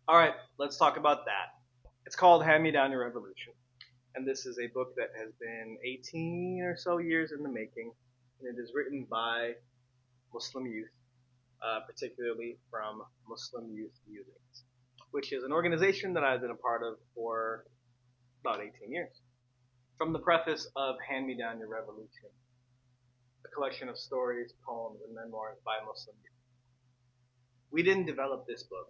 All right, let's talk about that. It's called Hand Me Down Your Revolution, and this is a book that has been 18 or so years in the making, and it is written by Muslim youth, particularly from Muslim Youth Musings, which is an organization that I've been a part of for about 18 years. From the preface of Hand Me Down Your Revolution, a collection of stories, poems, and memoirs by Muslim youth. We didn't develop this book.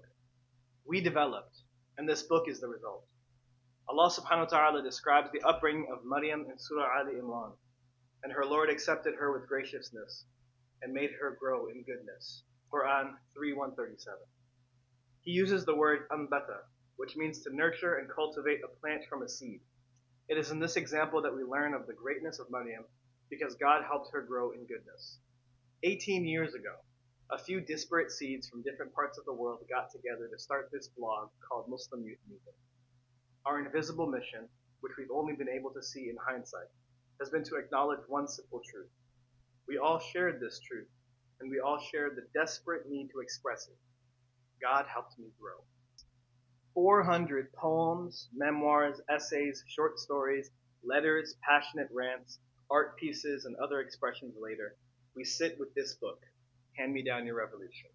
We developed, and this book is the result. Allah subhanahu wa ta'ala describes the upbringing of Maryam in Surah Ali Imran, and her Lord accepted her with graciousness and made her grow in goodness. Quran 3:137. He uses the word ambata, which means to nurture and cultivate a plant from a seed. It is in this example that we learn of the greatness of Maryam because God helped her grow in goodness. 18 years ago, a few disparate seeds from different parts of the world got together to start this blog called Muslim Youth Music. Our invisible mission, which we've only been able to see in hindsight, has been to acknowledge one simple truth. We all shared this truth, and we all shared the desperate need to express it. God helped me grow. 400 poems, memoirs, essays, short stories, letters, passionate rants, art pieces, and other expressions later, we sit with this book, Hand Me Down Your Revolution.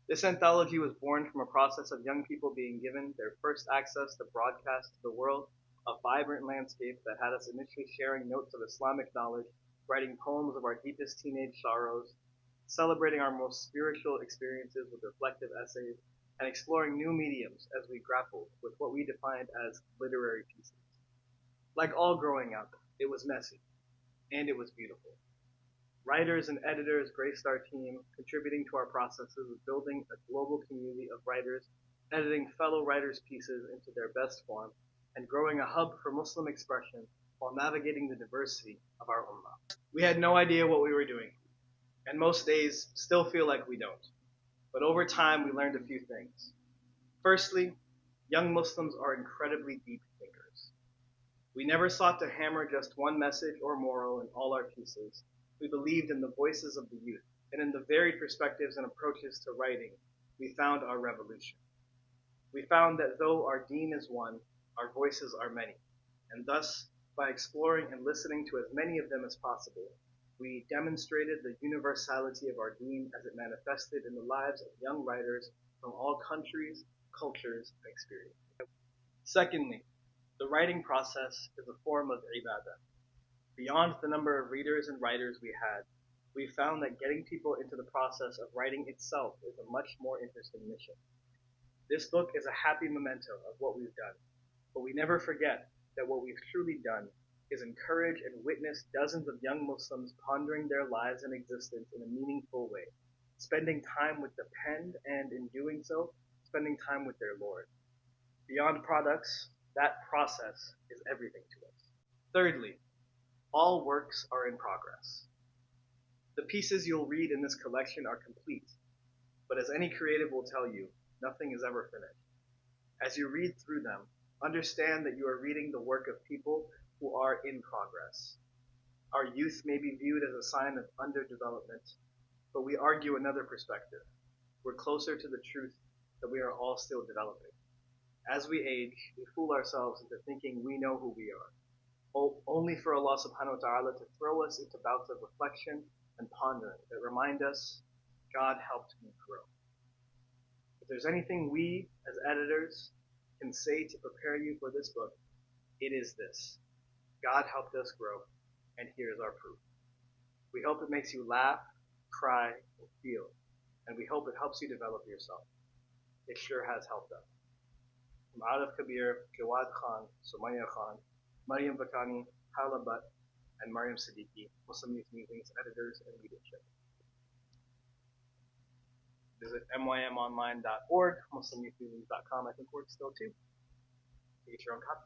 This anthology was born from a process of young people being given their first access to broadcast to the world, a vibrant landscape that had us initially sharing notes of Islamic knowledge, writing poems of our deepest teenage sorrows, celebrating our most spiritual experiences with reflective essays, and exploring new mediums as we grappled with what we defined as literary pieces. Like all growing up, it was messy, and it was beautiful. Writers and editors graced our team, contributing to our processes of building a global community of writers, editing fellow writers' pieces into their best form, and growing a hub for Muslim expression while navigating the diversity of our ummah. We had no idea what we were doing, and most days still feel like we don't. But over time, we learned a few things. Firstly, young Muslims are incredibly deep thinkers. We never sought to hammer just one message or moral in all our pieces. We believed in the voices of the youth, and in the varied perspectives and approaches to writing, we found our revolution. We found that though our deen is one, our voices are many, and thus, by exploring and listening to as many of them as possible, we demonstrated the universality of our deen as it manifested in the lives of young writers from all countries, cultures, and experiences. Secondly, the writing process is a form of ibadah. Beyond the number of readers and writers we had, we found that getting people into the process of writing itself is a much more interesting mission. This book is a happy memento of what we've done, but we never forget that what we've truly done is encourage and witness dozens of young Muslims pondering their lives and existence in a meaningful way, spending time with the pen and, in doing so, spending time with their Lord. Beyond products, that process is everything to us. Thirdly, all works are in progress. The pieces you'll read in this collection are complete, but as any creative will tell you, nothing is ever finished. As you read through them, understand that you are reading the work of people who are in progress. Our youth may be viewed as a sign of underdevelopment, but we argue another perspective. We're closer to the truth that we are all still developing. As we age, we fool ourselves into thinking we know who we are, only for Allah subhanahu wa ta'ala to throw us into bouts of reflection and pondering that remind us, God helped me grow. If there's anything we, as editors, can say to prepare you for this book, it is this. God helped us grow, and here's our proof. We hope it makes you laugh, cry, and feel, and we hope it helps you develop yourself. It sure has helped us. From Arif Kabir, Jawad Khan, Sumaya Khan, Maryam Bakani, Hala Butt, and Maryam Siddiqui, Muslim Youth Musings editors and leadership. Visit mymonline.org, muslimyouthmusings.com I think works still too. Get your own copy.